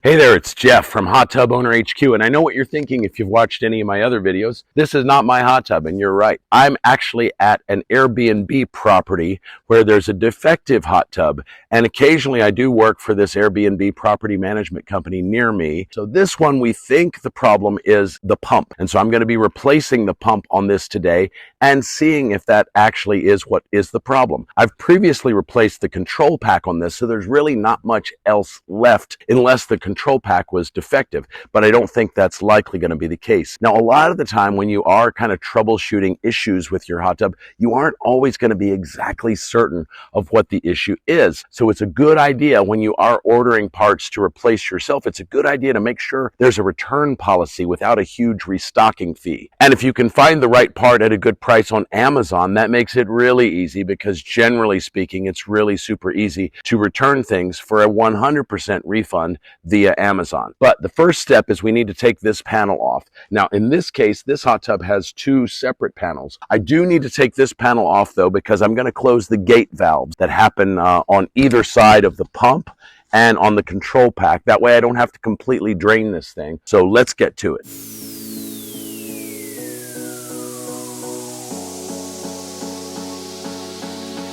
Hey there, it's Jeff from Hot Tub Owner HQ, and I know what you're thinking if you've watched any of my other videos. This is not my hot tub, and you're right. I'm actually at an Airbnb property where there's a defective hot tub, and occasionally I do work for this Airbnb property management company near me. So this one, we think the problem is the pump, and so I'm going to be replacing the pump on this today and seeing if that actually is what is the problem. I've previously replaced the control pack on this, so there's really not much else left unless the control pack was defective, but I don't think that's likely going to be the case. Now, a lot of the time when you are kind of troubleshooting issues with your hot tub, you aren't always going to be exactly certain of what the issue is. So it's a good idea when you are ordering parts to replace yourself, it's a good idea to make sure there's a return policy without a huge restocking fee. And if you can find the right part at a good price on Amazon, that makes it really easy because generally speaking, it's really super easy to return things for a 100% refund via Amazon. But the first step is we need to take this panel off. Now, in this case, this hot tub has two separate panels. I do need to take this panel off though, because I'm going to close the gate valves that happen on either side of the pump and on the control pack. That way I don't have to completely drain this thing. So let's get to it.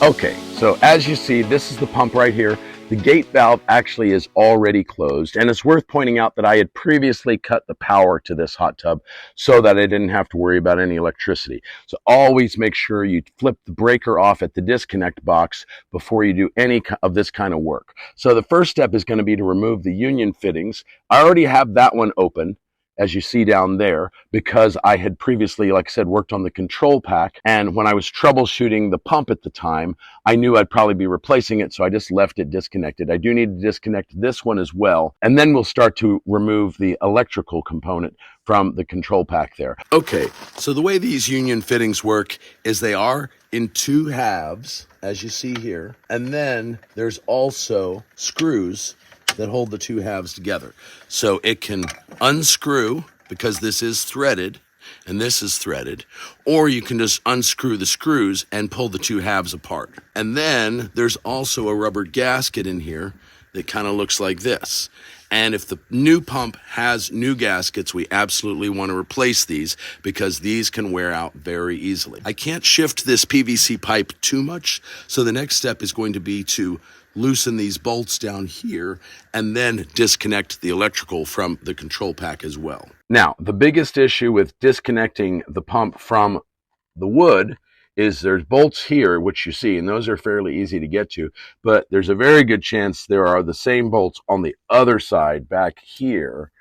Okay, so as you see, this is the pump right here. The gate valve actually is already closed, and it's worth pointing out that I had previously cut the power to this hot tub so that I didn't have to worry about any electricity. So always make sure you flip the breaker off at the disconnect box before you do any of this kind of work. So the first step is going to be to remove the union fittings. I already have that one open, as you see down there, because I had previously, like I said, worked on the control pack. And when I was troubleshooting the pump at the time, I knew I'd probably be replacing it, so I just left it disconnected. I do need to disconnect this one as well. And then we'll start to remove the electrical component from the control pack there. Okay, so the way these union fittings work is they are in two halves, as you see here. And then there's also screws that hold the two halves together. So it can unscrew, because this is threaded and this is threaded, or you can just unscrew the screws and pull the two halves apart. And then there's also a rubber gasket in here that kind of looks like this. And if the new pump has new gaskets, we absolutely want to replace these because these can wear out very easily. I can't shift this PVC pipe too much, so the next step is going to be to loosen these bolts down here and then disconnect the electrical from the control pack as well. Now, the biggest issue with disconnecting the pump from the wood is there's bolts here, which you see, and those are fairly easy to get to, but there's a very good chance there are the same bolts on the other side back here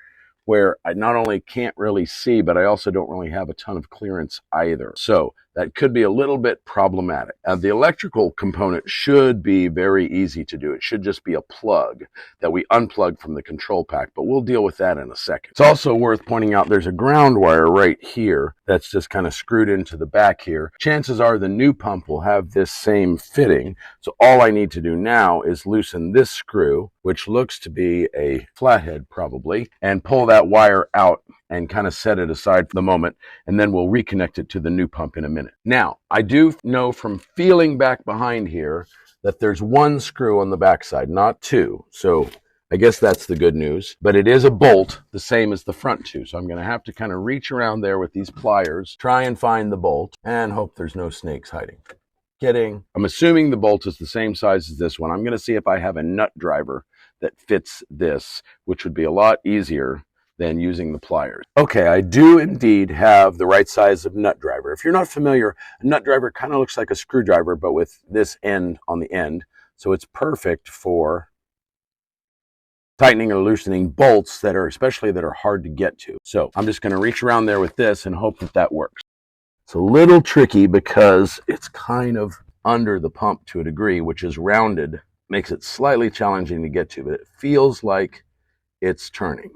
where I not only can't really see, but I also don't really have a ton of clearance either. So that could be a little bit problematic. The electrical component should be very easy to do. It should just be a plug that we unplug from the control pack, but we'll deal with that in a second. It's also worth pointing out there's a ground wire right here that's just kind of screwed into the back here. Chances are the new pump will have this same fitting. So all I need to do now is loosen this screw, which looks to be a flathead probably, and pull that wire out and kind of set it aside for the moment, and then we'll reconnect it to the new pump in a minute. Now, I do know from feeling back behind here that there's one screw on the backside, not two. So I guess that's the good news, but it is a bolt the same as the front two. So I'm going to have to kind of reach around there with these pliers, try and find the bolt, and hope there's no snakes hiding. Kidding. I'm assuming the bolt is the same size as this one. I'm going to see if I have a nut driver that fits this, which would be a lot easier than using the pliers. Okay, I do indeed have the right size of nut driver. If you're not familiar, a nut driver kind of looks like a screwdriver, but with this end on the end. So it's perfect for tightening or loosening bolts that are hard to get to. So I'm just gonna reach around there with this and hope that that works. It's a little tricky because it's kind of under the pump to a degree, which is rounded, makes it slightly challenging to get to, but it feels like it's turning.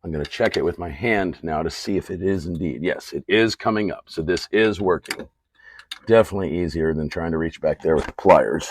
I'm going to check it with my hand now to see if it is indeed. Yes, it is coming up. So this is working. Definitely easier than trying to reach back there with the pliers.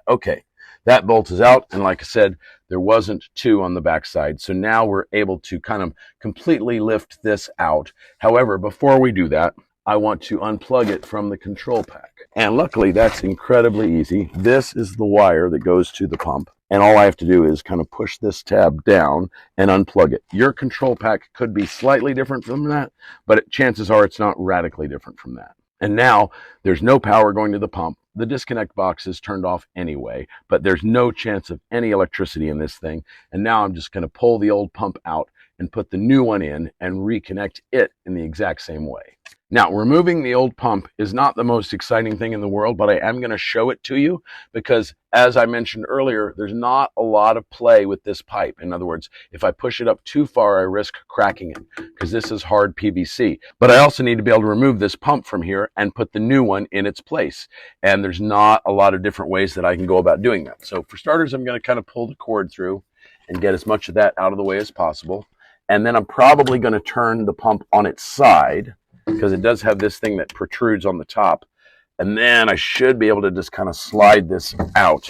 Okay, that bolt is out. And like I said, there wasn't two on the backside. So now we're able to kind of completely lift this out. However, before we do that, I want to unplug it from the control pack. And luckily, that's incredibly easy. This is the wire that goes to the pump. And all I have to do is kind of push this tab down and unplug it. Your control pack could be slightly different from that, but chances are it's not radically different from that. And now there's no power going to the pump. The disconnect box is turned off anyway, but there's no chance of any electricity in this thing. And now I'm just going to pull the old pump out and put the new one in and reconnect it in the exact same way. Now, removing the old pump is not the most exciting thing in the world, but I am going to show it to you because, as I mentioned earlier, there's not a lot of play with this pipe. In other words, if I push it up too far, I risk cracking it because this is hard PVC. But I also need to be able to remove this pump from here and put the new one in its place. And there's not a lot of different ways that I can go about doing that. So for starters, I'm going to kind of pull the cord through and get as much of that out of the way as possible. And then I'm probably going to turn the pump on its side, because it does have this thing that protrudes on the top. And then I should be able to just kind of slide this out.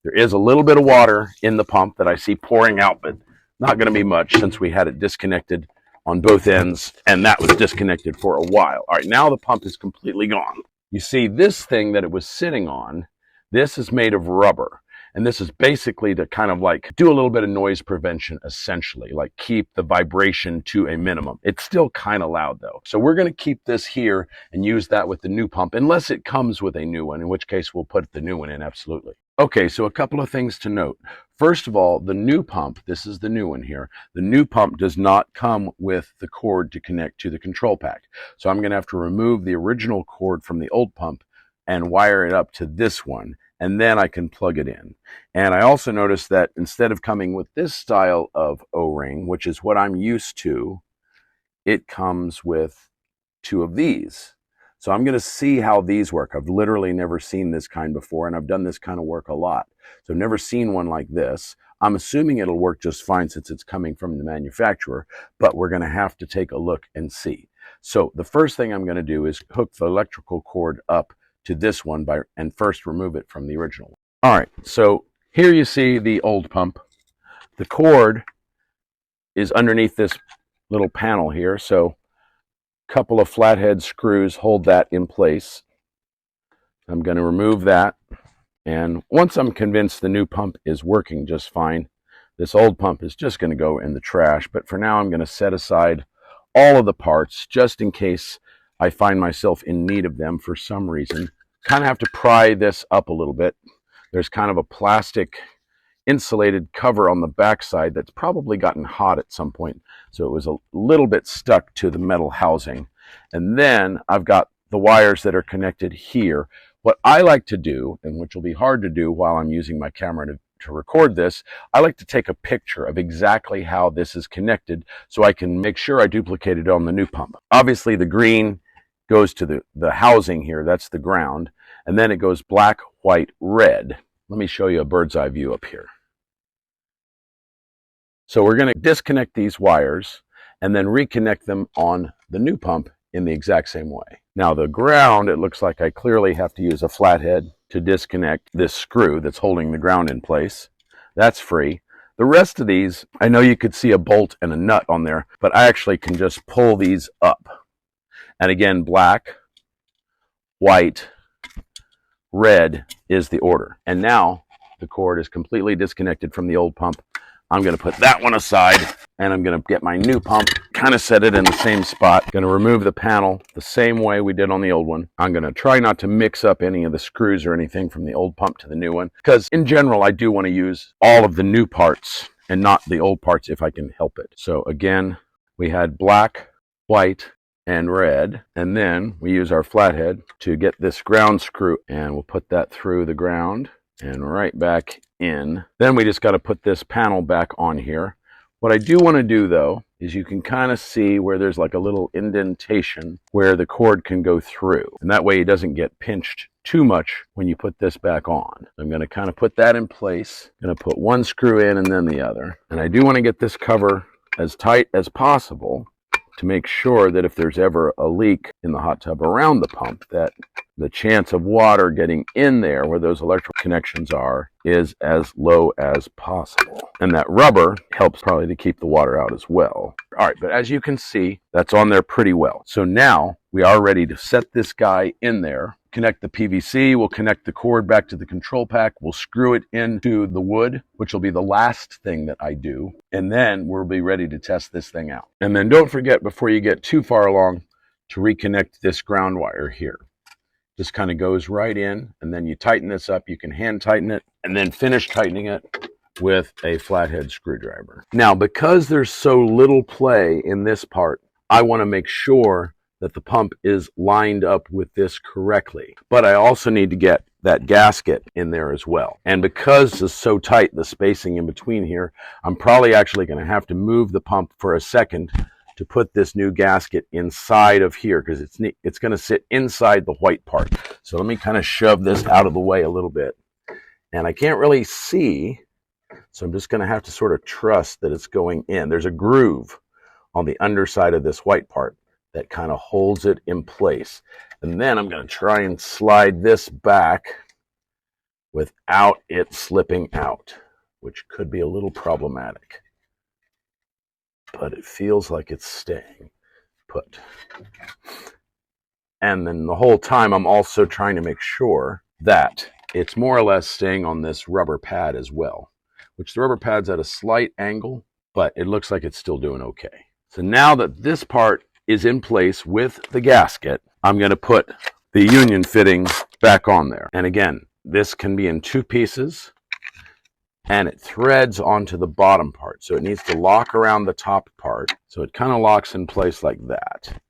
There is a little bit of water in the pump that I see pouring out, but not going to be much since we had it disconnected on both ends, and that was disconnected for a while. All right, now the pump is completely gone. You see, this thing that it was sitting on, this is made of rubber. And this is basically to kind of like do a little bit of noise prevention, essentially, like keep the vibration to a minimum. It's still kind of loud though. So we're going to keep this here and use that with the new pump, unless it comes with a new one, in which case we'll put the new one in, absolutely. Okay, so a couple of things to note. First of all, the new pump, this is the new one here, the new pump does not come with the cord to connect to the control pack. So I'm going to have to remove the original cord from the old pump and wire it up to this one. And then I can plug it in. And I also noticed that instead of coming with this style of O-ring, which is what I'm used to, it comes with two of these. So I'm going to see how these work. I've literally never seen this kind before, and I've done this kind of work a lot. So I've never seen one like this. I'm assuming it'll work just fine since it's coming from the manufacturer, but we're going to have to take a look and see. So the first thing I'm going to do is hook the electrical cord up to this one and first remove it from the original one. All right, so here you see the old pump. The cord is underneath this little panel here, so a couple of flathead screws hold that in place. I'm going to remove that, and once I'm convinced the new pump is working just fine, this old pump is just going to go in the trash. But for now, I'm going to set aside all of the parts just in case I find myself in need of them for some reason. Kind of have to pry this up a little bit. There's kind of a plastic insulated cover on the backside that's probably gotten hot at some point, so it was a little bit stuck to the metal housing. And then I've got the wires that are connected here. What I like to do, and which will be hard to do while I'm using my camera to record this, I like to take a picture of exactly how this is connected so I can make sure I duplicate it on the new pump. Obviously the green goes to the housing here, that's the ground, and then it goes black, white, red. Let me show you a bird's eye view up here. So we're going to disconnect these wires and then reconnect them on the new pump in the exact same way. Now the ground, it looks like I clearly have to use a flathead to disconnect this screw that's holding the ground in place. That's free. The rest of these, I know you could see a bolt and a nut on there, but I actually can just pull these up. And again, black, white, red is the order. And now the cord is completely disconnected from the old pump. I'm going to put that one aside, and I'm going to get my new pump, kind of set it in the same spot. Going to remove the panel the same way we did on the old one. I'm going to try not to mix up any of the screws or anything from the old pump to the new one, because in general, I do want to use all of the new parts and not the old parts if I can help it. So again, we had black, white, and red, and then we use our flathead to get this ground screw, and we'll put that through the ground and right back in. Then we just got to put this panel back on here. What I do want to do though is you can kind of see where there's like a little indentation where the cord can go through, and that way it doesn't get pinched too much when you put this back on. I'm going to kind of put that in place. I'm going to put one screw in and then the other, and I do want to get this cover as tight as possible to make sure that if there's ever a leak in the hot tub around the pump, that the chance of water getting in there where those electrical connections are is as low as possible. And that rubber helps probably to keep the water out as well. All right, but as you can see, that's on there pretty well. So now we are ready to set this guy in there. connect the PVC, we'll connect the cord back to the control pack, we'll screw it into the wood, which will be the last thing that I do, and then we'll be ready to test this thing out. And then don't forget, before you get too far along, to reconnect this ground wire here. Just kind of goes right in, and then you tighten this up. You can hand tighten it and then finish tightening it with a flathead screwdriver. Now, because there's so little play in this part, I want to make sure that the pump is lined up with this correctly. But I also need to get that gasket in there as well. And because it's so tight, the spacing in between here, I'm probably actually going to have to move the pump for a second to put this new gasket inside of here, because it's going to sit inside the white part. So let me kind of shove this out of the way a little bit. And I can't really see, so I'm just going to have to sort of trust that it's going in. There's a groove on the underside of this white part that kind of holds it in place. And then I'm going to try and slide this back without it slipping out, which could be a little problematic. But it feels like it's staying put. And then the whole time I'm also trying to make sure that it's more or less staying on this rubber pad as well, which the rubber pad's at a slight angle, but it looks like it's still doing okay. So now that this part is in place with the gasket, I'm going to put the union fitting back on there. And again, this can be in two pieces, and it threads onto the bottom part. So it needs to lock around the top part. So it kind of locks in place like that,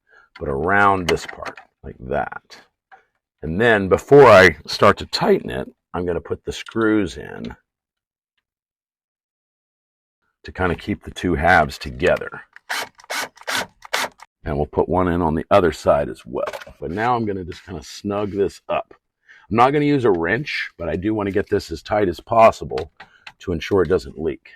but around this part like that. And then before I start to tighten it, I'm going to put the screws in to kind of keep the two halves together. And we'll put one in on the other side as well. But now I'm going to just kind of snug this up. I'm not going to use a wrench, but I do want to get this as tight as possible to ensure it doesn't leak.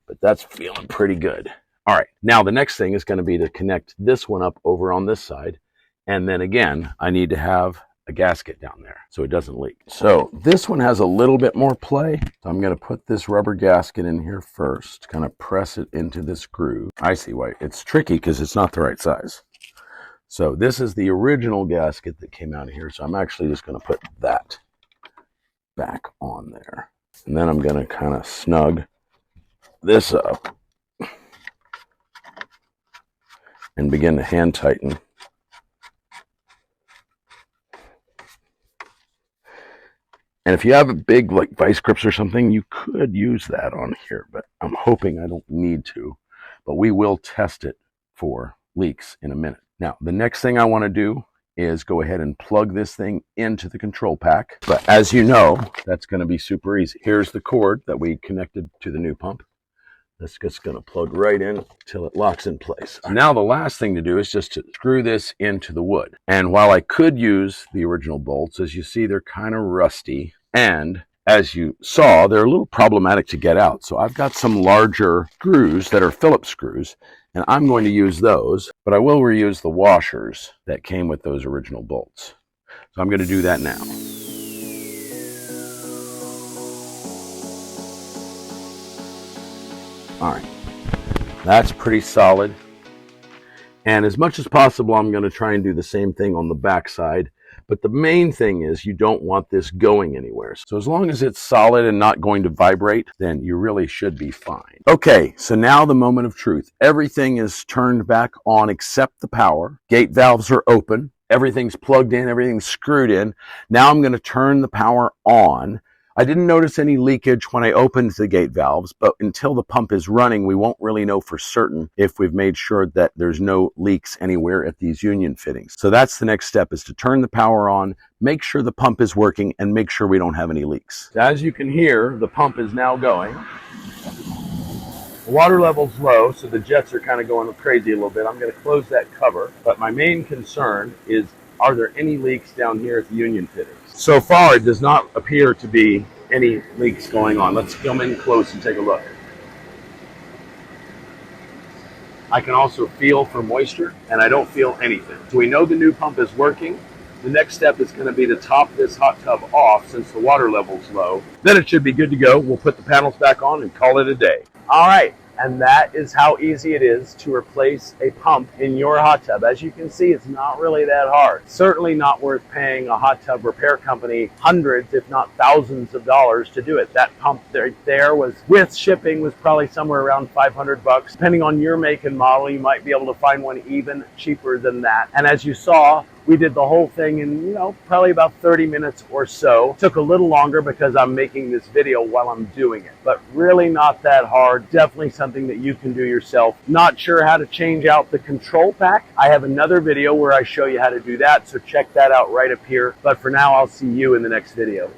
But that's feeling pretty good. All right, now the next thing is going to be to connect this one up over on this side. And then again, I need to have a gasket down there so it doesn't leak. So this one has a little bit more play. So I'm going to put this rubber gasket in here first, kind of press it into this groove. I see why it's tricky, because it's not the right size. So this is the original gasket that came out of here. So I'm actually just going to put that back on there. And then I'm going to kind of snug this up and begin to hand tighten. And if you have a big like vice grips or something, you could use that on here, but I'm hoping I don't need to. But we will test it for leaks in a minute. Now, the next thing I want to do is go ahead and plug this thing into the control pack. But as you know, that's going to be super easy. Here's the cord that we connected to the new pump. That's just going to plug right in till it locks in place. Now the last thing to do is just to screw this into the wood. And while I could use the original bolts, as you see, they're kind of rusty. And as you saw, they're a little problematic to get out. So I've got some larger screws that are Phillips screws, and I'm going to use those, but I will reuse the washers that came with those original bolts. So I'm going to do that now. All right, that's pretty solid. And as much as possible, I'm going to try and do the same thing on the back side. But the main thing is you don't want this going anywhere. So as long as it's solid and not going to vibrate, then you really should be fine. Okay, so now the moment of truth. Everything is turned back on except the power. Gate valves are open. Everything's plugged in. Everything's screwed in. Now I'm going to turn the power on. I didn't notice any leakage when I opened the gate valves, but until the pump is running, we won't really know for certain if we've made sure that there's no leaks anywhere at these union fittings. So that's the next step, is to turn the power on, make sure the pump is working, and make sure we don't have any leaks. As you can hear, the pump is now going. The water level's low, so the jets are kind of going crazy a little bit. I'm going to close that cover, but my main concern is, are there any leaks down here at the union fittings? So far, it does not appear to be any leaks going on. Let's come in close and take a look. I can also feel for moisture, and I don't feel anything. So we know the new pump is working. The next step is going to be to top this hot tub off since the water level's low. Then it should be good to go. We'll put the panels back on and call it a day. All right, And that is how easy it is to replace a pump in your hot tub. As you can see, it's not really that hard. Certainly not worth paying a hot tub repair company hundreds, if not thousands of dollars to do it. That pump there was, with shipping, was probably somewhere around $500. Depending on your make and model, you might be able to find one even cheaper than that. And as you saw, we did the whole thing in, probably about 30 minutes or so. Took a little longer because I'm making this video while I'm doing it, but really not that hard. Definitely something that you can do yourself. Not sure how to change out the control pack? I have another video where I show you how to do that, so check that out right up here. But for now, I'll see you in the next video.